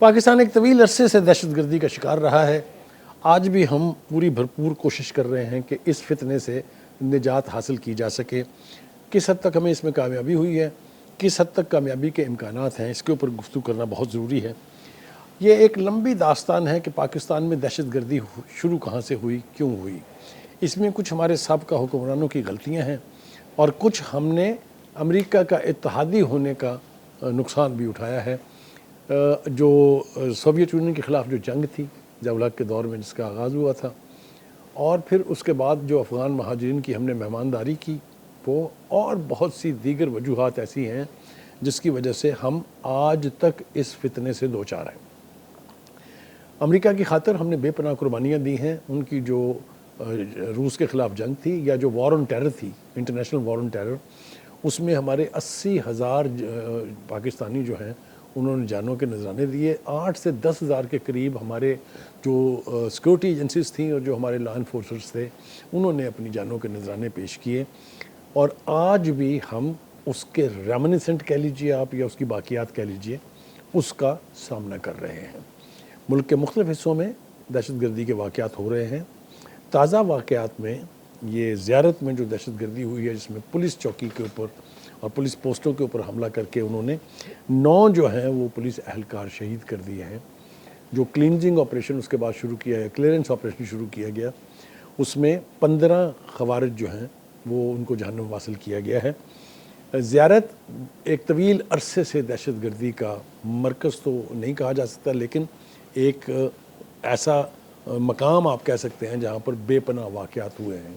پاکستان ایک طویل عرصے سے دہشت گردی کا شکار رہا ہے۔ آج بھی ہم پوری بھرپور کوشش کر رہے ہیں کہ اس فتنے سے نجات حاصل کی جا سکے۔ کس حد تک ہمیں اس میں کامیابی ہوئی ہے، کس حد تک کامیابی کے امکانات ہیں، اس کے اوپر گفتگو کرنا بہت ضروری ہے۔ یہ ایک لمبی داستان ہے کہ پاکستان میں دہشت گردی شروع کہاں سے ہوئی، کیوں ہوئی۔ اس میں کچھ ہمارے سابقہ حکمرانوں کی غلطیاں ہیں اور کچھ ہم نے امریکہ کا اتحادی ہونے کا نقصان بھی اٹھایا ہے۔ جو سوویت یونین کے خلاف جو جنگ تھی جب کے دور میں جس کا آغاز ہوا تھا، اور پھر اس کے بعد جو افغان مہاجرین کی ہم نے مہمانداری کی، وہ اور بہت سی دیگر وجوہات ایسی ہیں جس کی وجہ سے ہم آج تک اس فتنے سے دوچار ہیں۔ امریکہ کی خاطر ہم نے بے پناہ قربانیاں دی ہیں۔ ان کی جو روس کے خلاف جنگ تھی یا جو وار آن ٹیرر تھی، انٹرنیشنل وار آن ٹیرر، اس میں ہمارے 80,000 پاکستانی جو ہیں انہوں نے جانوں کے نذرانے دیے۔ 8 سے 10,000 کے قریب ہمارے جو سیکورٹی ایجنسیز تھیں اور جو ہمارے لا انفورسرز تھے انہوں نے اپنی جانوں کے نذرانے پیش کیے، اور آج بھی ہم اس کے ریمنسنٹ کہہ لیجیے آپ یا اس کی باقیات کہہ لیجیے، اس کا سامنا کر رہے ہیں۔ ملک کے مختلف حصوں میں دہشت گردی کے واقعات ہو رہے ہیں۔ تازہ واقعات میں یہ زیارت میں جو دہشت گردی ہوئی ہے، جس میں پولیس چوکی کے اوپر اور پولیس پوسٹوں کے اوپر حملہ کر کے انہوں نے 9 جو ہیں وہ پولیس اہلکار شہید کر دیے ہیں۔ جو کلینزنگ آپریشن اس کے بعد شروع کیا ہے، کلیئرنس آپریشن شروع کیا گیا، اس میں 15 خوارج جو ہیں وہ ان کو جہنم واصل کیا گیا ہے۔ زیارت ایک طویل عرصے سے دہشت گردی کا مرکز تو نہیں کہا جا سکتا، لیکن ایک ایسا مقام آپ کہہ سکتے ہیں جہاں پر بے پناہ واقعات ہوئے ہیں۔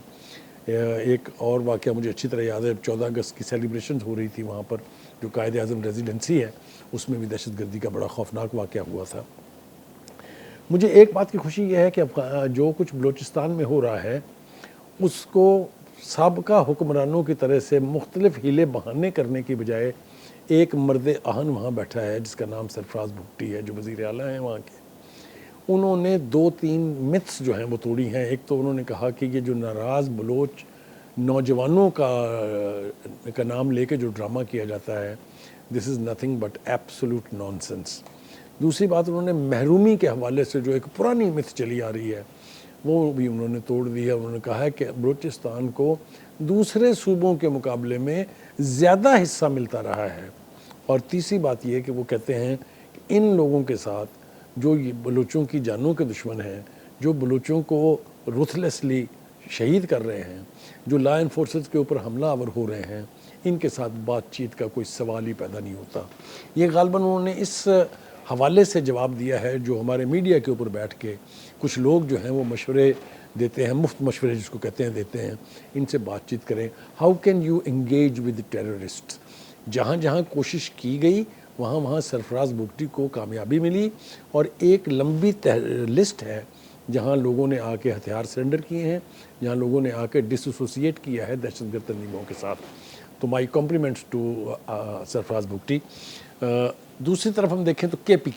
ایک اور واقعہ مجھے اچھی طرح یاد ہے، 14 اگست کی سیلیبریشنز ہو رہی تھی وہاں پر، جو قائد اعظم ریزیڈنسی ہے، اس میں بھی دہشت گردی کا بڑا خوفناک واقعہ ہوا تھا۔ مجھے ایک بات کی خوشی یہ ہے کہ جو کچھ بلوچستان میں ہو رہا ہے اس کو سابقہ حکمرانوں کی طرح سے مختلف ہیلے بہانے کرنے کی بجائے ایک مرد آہن وہاں بیٹھا ہے جس کا نام سرفراز بھگٹی ہے، جو وزیر اعلیٰ ہیں وہاں کے۔ انہوں نے 2-3 متس جو ہیں وہ توڑی ہیں۔ ایک تو انہوں نے کہا کہ یہ جو ناراض بلوچ نوجوانوں کا نام لے کے جو ڈرامہ کیا جاتا ہے، this is nothing but absolute nonsense. دوسری بات، انہوں نے محرومی کے حوالے سے جو ایک پرانی متھ چلی آ رہی ہے وہ بھی انہوں نے توڑ دیا۔ انہوں نے کہا ہے کہ بلوچستان کو دوسرے صوبوں کے مقابلے میں زیادہ حصہ ملتا رہا ہے۔ اور تیسری بات یہ ہے کہ وہ کہتے ہیں کہ ان لوگوں کے ساتھ جو یہ بلوچوں کی جانوں کے دشمن ہیں، جو بلوچوں کو رuthlessly شہید کر رہے ہیں، جو لا انفورسرز کے اوپر حملہ آور ہو رہے ہیں، ان کے ساتھ بات چیت کا کوئی سوال ہی پیدا نہیں ہوتا۔ یہ غالباً انہوں نے اس حوالے سے جواب دیا ہے جو ہمارے میڈیا کے اوپر بیٹھ کے کچھ لوگ جو ہیں وہ مشورے دیتے ہیں، مفت مشورے جس کو کہتے ہیں دیتے ہیں، ان سے بات چیت کریں۔ How can you engage with terrorist? جہاں جہاں کوشش کی گئی وہاں سرفراز بھگٹی کو کامیابی ملی، اور ایک لمبی لسٹ ہے جہاں لوگوں نے آ کے ہتھیار سرنڈر کیے ہیں، جہاں لوگوں نے آ کے ڈس ایسوسیٹ کیا ہے دہشت گرد تنظیموں کے ساتھ۔ تو مائی کمپلیمنٹس ٹو سرفراز بھگٹی۔ دوسری طرف ہم دیکھیں تو کے پی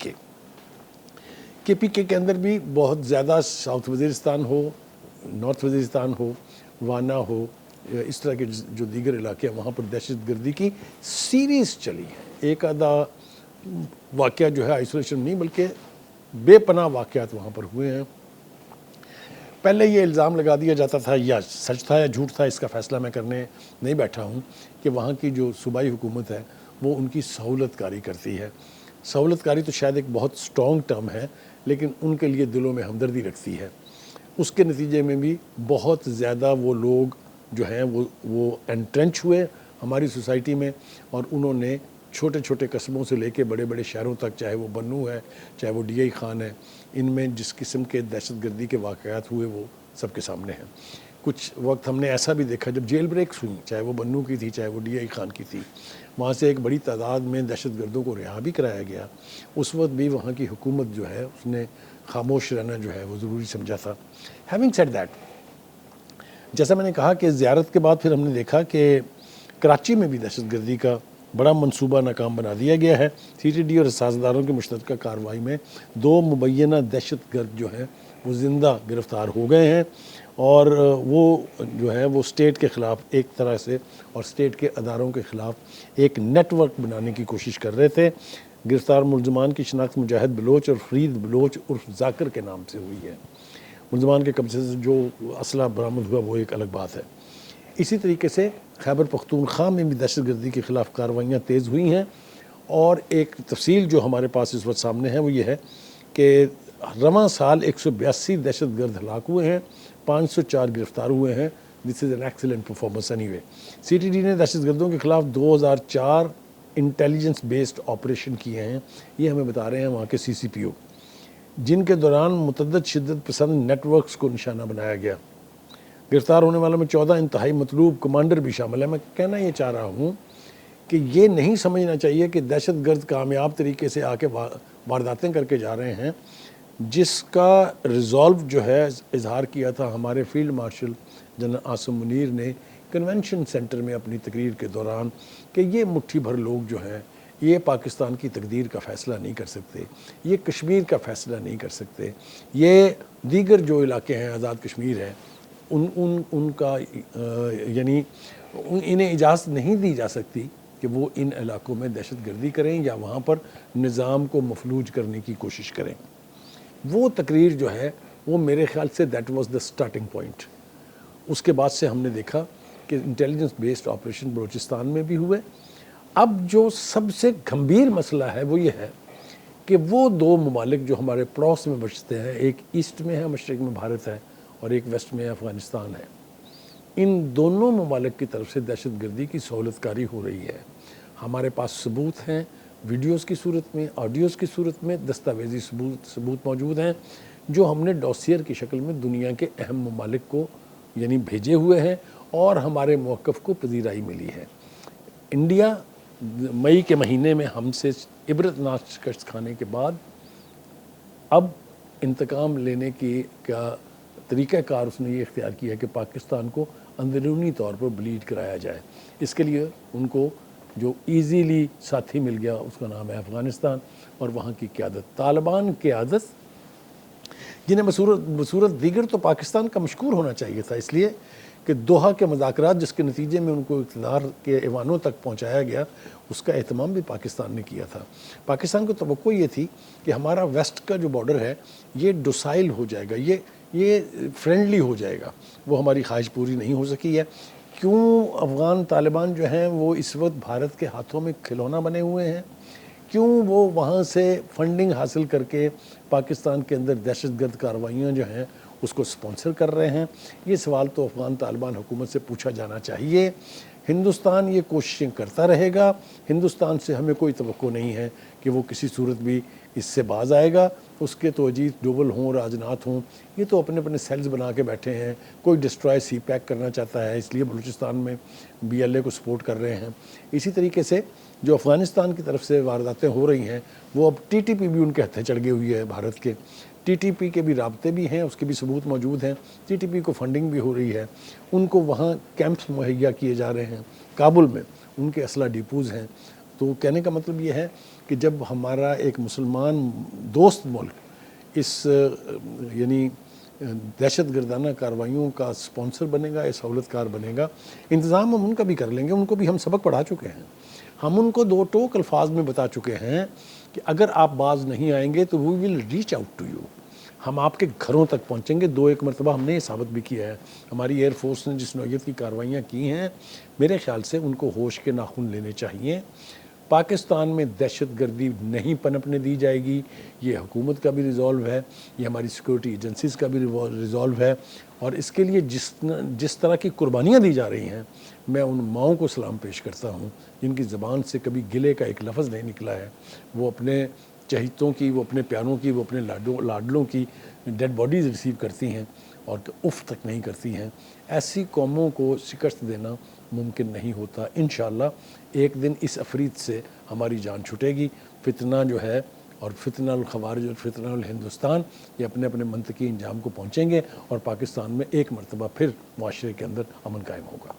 کے کے اندر بھی بہت زیادہ ساؤتھ وزیرستان ہو، نارتھ وزیرستان ہو، وانا ہو، اس طرح کے جو دیگر علاقے ہیں وہاں پر دہشت گردی کی سیریز چلی ہے۔ ایک آدھا واقعہ جو ہے آئسولیشن نہیں بلکہ بے پناہ واقعات وہاں پر ہوئے ہیں۔ پہلے یہ الزام لگا دیا جاتا تھا، یا سچ تھا یا جھوٹ تھا اس کا فیصلہ میں کرنے نہیں بیٹھا ہوں، کہ وہاں کی جو صوبائی حکومت ہے وہ ان کی سہولت کاری کرتی ہے۔ سہولت کاری تو شاید ایک بہت سٹرونگ ٹرم ہے، لیکن ان کے لیے دلوں میں ہمدردی رکھتی ہے۔ اس کے نتیجے میں بھی بہت زیادہ وہ لوگ جو ہیں وہ انٹرنچ ہوئے ہماری سوسائٹی میں، اور انہوں نے چھوٹے چھوٹے قصبوں سے لے کے بڑے بڑے شہروں تک، چاہے وہ بنو ہے، چاہے وہ ڈی آئی خان ہے، ان میں جس قسم کے دہشت گردی کے واقعات ہوئے وہ سب کے سامنے ہیں۔ کچھ وقت ہم نے ایسا بھی دیکھا جب جیل بریکس ہوئیں، چاہے وہ بنو کی تھی چاہے وہ ڈی آئی خان کی تھی، وہاں سے ایک بڑی تعداد میں دہشت گردوں کو رہا بھی کرایا گیا۔ اس وقت بھی وہاں کی حکومت جو ہے اس نے خاموش رہنا جو ہے وہ ضروری سمجھا تھا۔ ہیونگ سیڈ دیٹ، جیسا میں نے کہا کہ زیارت کے بعد پھر ہم نے دیکھا کہ کراچی میں بھی دہشت گردی کا بڑا منصوبہ ناکام بنا دیا گیا ہے۔ سی ٹی ڈی اور سازداروں کی مشترکہ کارروائی میں 2 مبینہ دہشت گرد جو ہیں وہ زندہ گرفتار ہو گئے ہیں، اور وہ جو ہے وہ اسٹیٹ کے خلاف ایک طرح سے اور اسٹیٹ کے اداروں کے خلاف ایک نیٹ ورک بنانے کی کوشش کر رہے تھے۔ गिरफ्तार मुलजमान की शनाख्त मुजाहिद बलोच और फरीद बलोच उर्फ जाकिर के नाम से हुई है। मुलजमान के कब्जे से जो असला बरामद हुआ वो एक अलग बात है। इसी तरीके से खैबर पख्तूनख्वा में भी दहशत गर्दी के ख़िलाफ़ कार्रवाइयाँ तेज़ हुई हैं, और एक तफसील जो हमारे पास इस वक्त सामने है वो ये है कि रवां साल 182 दहशत गर्द हलाक हुए हैं, 504 गिरफ्तार हुए हैं। This is an excellent performance anyway. CTD ने दहशत गर्दों के ख़िलाफ़ 2004 इंटेलिजेंस बेस्ड ऑपरेशन किए हैं, ये हमें बता रहे हैं वहाँ के CCPO, जिनके दौरान मुतअद्दिद शिद्दत पसंद नेटवर्क्स को निशाना बनाया गया। गिरफ्तार होने वालों में 14 इंतहाई मतलूब कमांडर भी शामिल है। मैं कहना ये चाह रहा हूँ कि ये नहीं समझना चाहिए कि दहशत गर्द कामयाब तरीके से आके वारदातें करके जा रहे हैं, जिसका रिज़ॉल्व जो है इजहार किया था हमारे field marshal general Asim Munir ने कन्वेंशन सेंटर में अपनी तकरीर के दौरान, कि ये मुट्ठी भर लोग जो हैं ये पाकिस्तान की तकदीर का फ़ैसला नहीं कर सकते, ये कश्मीर का फ़ैसला नहीं कर सकते, ये दीगर जो इलाके हैं आज़ाद कश्मीर है उनका यानी इन्हें इजाज़त नहीं दी जा सकती कि वो इन इलाकों में दहशत गर्दी करें या वहाँ पर निज़ाम को मफलूज करने की कोशिश करें। वो तकरीर जो है वो मेरे ख़्याल say that was the starting point. उसके बाद से हमने देखा कि इंटेलिजेंस बेस्ड ऑपरेशन बलूचिस्तान में भी हुए। अब जो सबसे गंभीर मसला है वो ये है कि वो दो ममालिक जो हमारे पड़ोस में बसते हैं, एक ईस्ट में है, मशरक़ में भारत है, और एक वेस्ट में अफ़गानिस्तान है, इन दोनों ममालिक की तरफ से दहशत गर्दी की सहूलतकारी हो रही है। हमारे पास सबूत हैं, वीडियोज़ की सूरत में, ऑडियोज़ की सूरत में, दस्तावेजी सबूत मौजूद हैं, जो हमने डॉसियर की शक्ल में दुनिया के अहम ममालिक को यानी भेजे हुए हैं, और हमारे मौक़िफ़ को पजीराई मिली है। इंडिया मई के महीने में हमसे इबरतनाक शिकस्त खाने के बाद अब इंतकाम लेने की का तरीक़ाकार उसने ये इख्तियार किया कि पाकिस्तान को अंदरूनी तौर पर ब्लीड कराया जाए। इसके लिए उनको जो ईज़ीली साथी मिल गया उसका नाम है अफ़गानिस्तान, और वहाँ की क़यादत, तालिबान क़यादत, जिन्हें बसूरत दीगर तो पाकिस्तान का मशकूर होना चाहिए था, इसलिए कि दोहा के मुज़ाकरात जिसके नतीजे में उनको इक़्तिदार के ऐवानों तक पहुँचाया गया, उसका एहतमाम भी पाकिस्तान ने किया था। पाकिस्तान को तवक्को ये थी कि हमारा वेस्ट का जो बॉर्डर है ये डोसाइल हो जाएगा, ये फ्रेंडली हो जाएगा। वो हमारी ख्वाहिश पूरी नहीं हो सकी है। क्यों अफ़गान तालिबान जो हैं वो इस वक्त भारत के हाथों में खिलौना बने हुए हैं? क्यों वो वहाँ से फंडिंग हासिल करके पाकिस्तान के अंदर दहशतगर्द कार्रवाइयाँ जो हैं उसको स्पॉन्सर कर रहे हैं? ये सवाल तो अफ़गान तालिबान हुकूमत से पूछा जाना चाहिए। हिंदुस्तान ये कोशिशें करता रहेगा। हिंदुस्तान से हमें कोई तवक्को नहीं है कि वो किसी सूरत भी इससे बाज आएगा। उसके तो अजीत डोवल हों, राजनाथ हों, ये तो अपने अपने सेल्स बना के बैठे हैं। कोई डिस्ट्रॉय सी पैक करना चाहता है, इसलिए बलूचिस्तान में BLA को सपोर्ट कर रहे हैं। इसी तरीके से जो अफ़गानिस्तान की तरफ से वारदातें हो रही हैं, वो अब TTP भी उनके हत्थे चढ़ गई हुई है भारत के। TTP के भी राब्ते भी हैं, उसके भी सबूत मौजूद हैं। TTP को फंडिंग भी हो रही है, उनको वहाँ कैंप्स मुहैया किए जा रहे हैं। काबुल में उनके असला डिपोज़ हैं। तो कहने का मतलब ये है कि जब हमारा एक मुसलमान दोस्त मुल्क इस यानी दहशत गर्दाना कार्रवाइयों का स्पॉन्सर बनेगा या सहूलतकार बनेगा, इंतज़ाम हम उनका भी कर लेंगे। उनको भी हम सबक पढ़ा चुके हैं। हम उनको दो टोक अल्फाज में बता चुके हैं कि अगर आप बाज नहीं आएंगे तो we will reach out to you, हम आपके घरों तक पहुंचेंगे। 2-1 मरतबा हमने ये साबित भी किया है। हमारी एयर फोर्स ने जिस नौयत की कार्रवाइयाँ की हैं, मेरे ख्याल से उनको होश के नाखून लेने चाहिए। पाकिस्तान में दहशत गर्दी नहीं पनपने दी जाएगी, ये हुकूमत का भी रिज़ॉल्व है, ये हमारी सिक्योरिटी एजेंसीज़ का भी रिज़ॉल्व है। और इसके लिए जिस तरह की कुर्बानियाँ दी जा रही हैं, मैं उन माओं को सलाम पेश करता हूँ जिनकी ज़बान से कभी गिले का एक लफ्ज़ नहीं निकला है। वो अपने चहितों की, वो अपने प्यारों की, वो अपने लाडलों की डेड बॉडीज़ रिसीव करती हैं और उफ़ तक नहीं करती हैं। ऐसी कौमों को शिकस्त देना मुमकिन नहीं होता। इंशाअल्लाह एक दिन इस अफरीत से हमारी जान छुटेगी। फितना जो है और फितनाउल ख़वारिज और फितनाउल हिंदुस्तान ये अपने अपने मंतकी इंजाम को पहुँचेंगे और पाकिस्तान में एक मरतबा फिर मुआशरे के अंदर अमन कायम होगा।